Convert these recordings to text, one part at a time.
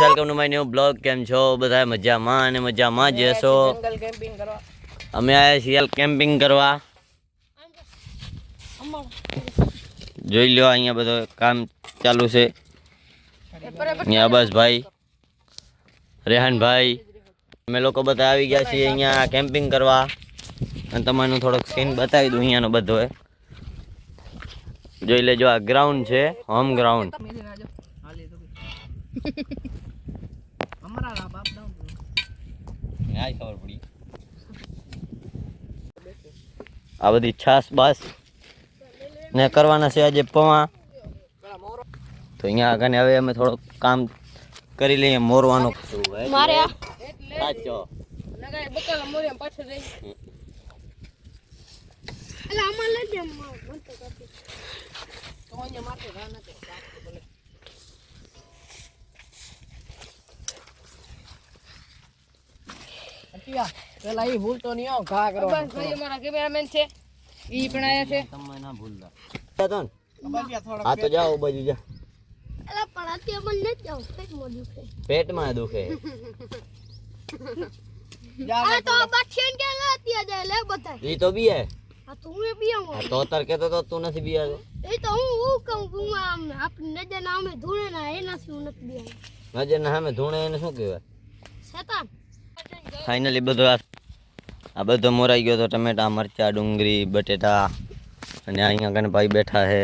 Welcome to my new blog. કેમ છો બધા? મજામાં અને મજામાં જ હશો. અમે આવ્યા છીએ કેમ્પિંગ કરવા. જોઈ લો અહીંયા બધો કામ ચાલુ છે. અહીંયા બસ ભાઈ, રેહાનભાઈ, અમે લોકો બધા આવી ગયા છીએ અહીંયા કેમ્પિંગ કરવા. અને તમને થોડોક સીન બતાવી દઉં અહીંયાનો બધો. જોઈ લેજો, આ ગ્રાઉન્ડ છે, હોમ ગ્રાઉન્ડ. આ બધી છાસ બાસ ને કરવાના છે આજે પૌવા. તો અહીંયા આગળ હવે અમે થોડુંક કામ કરી લઈએ મોરવાનું. પેલા ઈ ભૂલતો નહીં આવ ઘા કરો. બસ ભાઈ અમારા કેમેરામેન છે, ઈ પણ આયા છે. તમે ના ભૂલતા. આ તો જાઓ બાજુ જા. એલા પણ અત્યારે મને ન જાવ, પેટમાં દુખે. આ તો બાઠિયન કે લે અત્યારે જાય લે બતાય. ઈ તો બીએ. આ તો હું બીયામો. આ તો અતાર કેતો તો તું નથી બીયાતો. એ તો હું કહું હું આમ આપણી નજર નામે ધૂણે ના એનાથી હું નથી બીયામો. નજર ના સામે ધૂણે એને શું કહેવાય? શેતાન. ફાઇનલી બધો આ બધો મોરાઈ ગયો તો. ટમેટા, મરચા, ડુંગળી, બટેટા. અને અહીંયા કને ભાઈ બેઠા છે,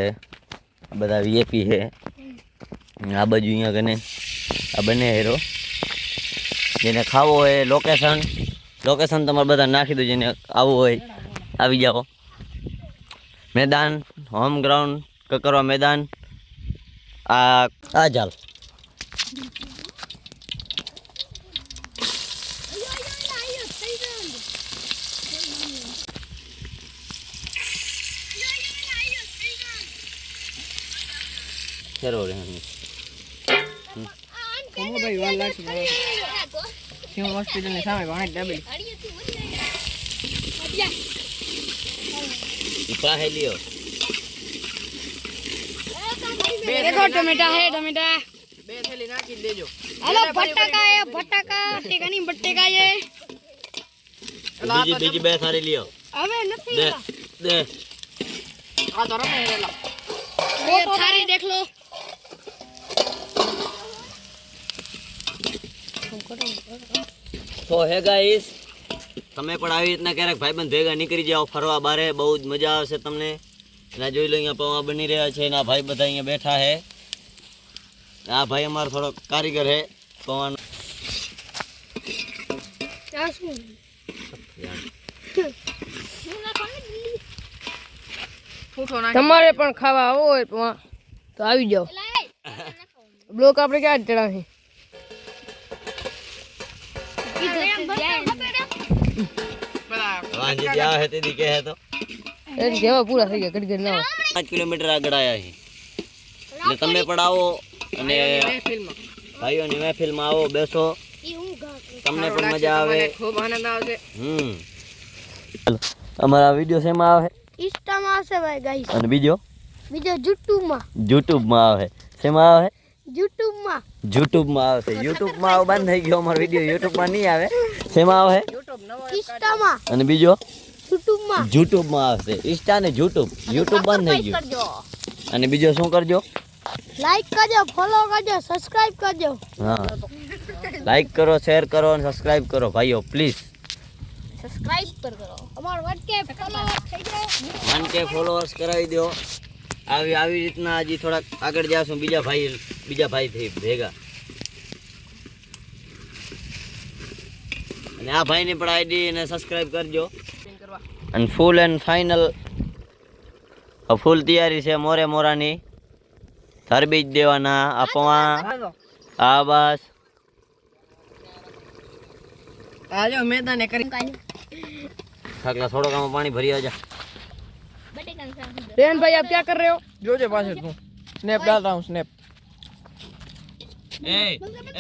આ બધા વીએપી છે. આ બાજુ અહીંયા કને આ બને હેરો. જેને ખાવો હોય લોકેશન તમારે બધા નાખી દો. જેને આવવું હોય આવી જાઓ. મેદાન, હોમ ગ્રાઉન્ડ, કકરવા મેદાન. આ ચાલ. ભાઈ વાર લાગશે. સિંહ હોસ્પિટલ ની સામે પાણી ડબલી પાસે લ્યો. देखो टमेटा है, टमेटा બે થેલી નાખી દેજો. हेलो भट्टा है, भट्टा टेका नहीं बट्टे का ये બીજી બે સારી લ્યો. હવે નથી દે દે. આ તો રમે હેલા બે થારી देख लो. તો હે ગાઈસ, તમે પણ આવી રીતના ક્યારેક ભાઈબંધ ભેગા નીકળી જાઓ ફરવા બારે. બહુ જ મજા આવશે તમને. ના જોઈ લો અહીંયા પૌવા બની રહ્યા છે. ના ભાઈ બધા અહીંયા બેઠા છે. આ ભાઈ અમારો થોડો કારીગર છે પૌવાનો. તમારે પણ ખાવા આવો હોય તો આવી જાઓ. બ્લોક આપણે ક્યાં ચડાવે? વાંજી ત્યાં હે તેદી કહે તો એ જેવા પૂરા થઈ ગયા ઘડી ના 5 કિલોમીટર આગળ આવ્યા છે. એટલે તમે પણ આવો અને ભાઈઓની મહેફિલમાં આવો, બેસો, તમને પણ મજા આવે, ખૂબ આનંદ આવશે. અમારા વિડિયો શેમાં આવે? ઇન્સ્ટામાં આવશે ભાઈ ગાઈસ. અને બીજો યુટ્યુબમાં આવે. શેમાં આવે? યુટ્યુબમાં આવશે. યુટ્યુબમાં આવ બંધ થઈ ગયો અમારો વિડિયો. યુટ્યુબમાં નહીં આવે. શેમાં આવે? ઇન્સ્ટામાં. અને બીજો યુટ્યુબમાં આવશે. ઇન્સ્ટા ને યુટ્યુબ બંધ થઈ ગયું. અને બીજો શું કરજો? લાઈક કરજો, ફોલો કરજો, સબસ્ક્રાઇબ કરજો. હા, લાઈક કરો, શેર કરો અને સબસ્ક્રાઇબ કરો ભાઈઓ પ્લીઝ. સબસ્ક્રાઇબ પર કરો. અમાર 1K ફોલોવર થઈ જાય. 1K ફોલોઅર્સ કરાવી દો. આવી રીતના હજી થોડાક આગળ જાશું બીજા ભાઈ થઈ ભેગા. અને આ ભાઈની પણ આઈડી ને સબસ્ક્રાઇબ કરજો. અને ફૂલ એન્ડ ફાઇનલ ફૂલ તૈયારી છે મોરાની. તરબીજ દેવાના આ પૌવા. આ બસ આજો મેદાને કરી ખાકલા થોડોક આમાં પાણી ભરી આવજા. रेहान भाई आप क्या कर रहे हो? जोजे पास तू स्नैप डाल रहा हूँ स्नैप. ए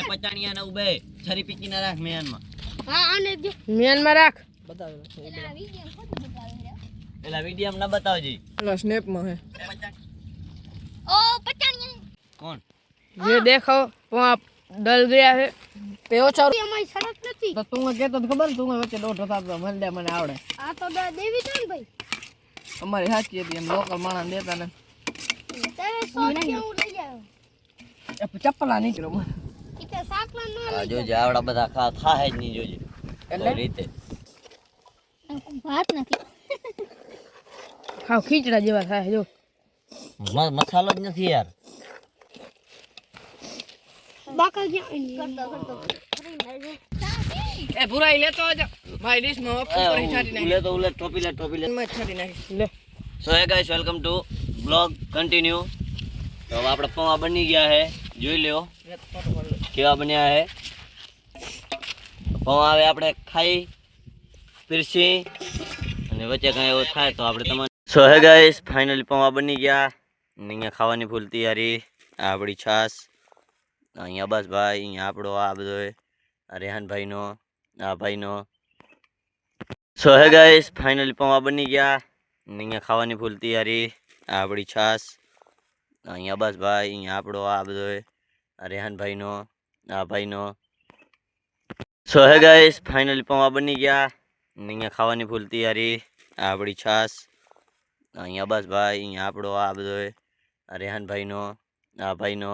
पचाणिया ना उबे छरी पीकी ना राख म्यान हां आने दे. म्यान में राख. बताओ एला वीडियो में ना बताओ जी. एला स्नैप में है. ओ पचाणिया कौन? ये देखो वो आप ડલ ગયા છે તે ઓછા અમારી શરત નથી. તો તું કહેતો તો ખબર તું વચ્ચે દોઢો થતો મને આવડે આ તો દેવી છે ને ભાઈ. અમારી સાચી હતી એમ લોકલ માણસ દેતા ને તારે 100 કે હું લઈ આવ્યો. ચપ્પલા નીકળ્યો ઈ તો સાકલા ન આ જોજે આવડા બધા ખાહે જ નહીં જોજે એટલે? કઈ રીતે ભાત નથી. હાવ ખીચડા જેવા થાય જો મસાલો જ નથી યાર બાકા ક્યાં કરતો એ ભુરાઈ લેતો આજા મારી ડીશ માં ઉપર છાડી નાખી ઉલે ટોપી લે માં છાડી નાખી લે so hey guys welcome to blog continue તો હવે આપણે પૌવા બની ગયા છે જોઈ લ્યો કેવા બન્યા છે પૌવા હવે આપણે ખાઈ પીરસી અને વચ્ચે કાંઈ એવું થાય તો આપણે તમારે સો હે ગાઈસ ફાઇનલી પૌવા બની ગયા અને અહીંયા ખાવાની ફૂલ તૈયારી આ આપણી છાશ અહીંયા બસ ભાઈ અહીંયા આપણો આ બધો આ રેહાનભાઈનો આ ભાઈનો સો હે ગાઈસ ફાઇનલી પૌવા બની ગયા અને અહીંયા ખાવાની ફૂલ તૈયારી આ આપણી છાશ અહીંયા બસ ભાઈ અહીંયા આપણો આ બધો આ રેહાનભાઈનો આ ભાઈનો સો હે ગાઈસ ફાઇનલી પૌવા બની ગયા અને અહીંયા ખાવાની ફૂલ તૈયારી આ આપણી છાશ અહીંયા બસ ભાઈ અહીંયા આપણો આ બધો આ રેહાનભાઈનો આ ભાઈનો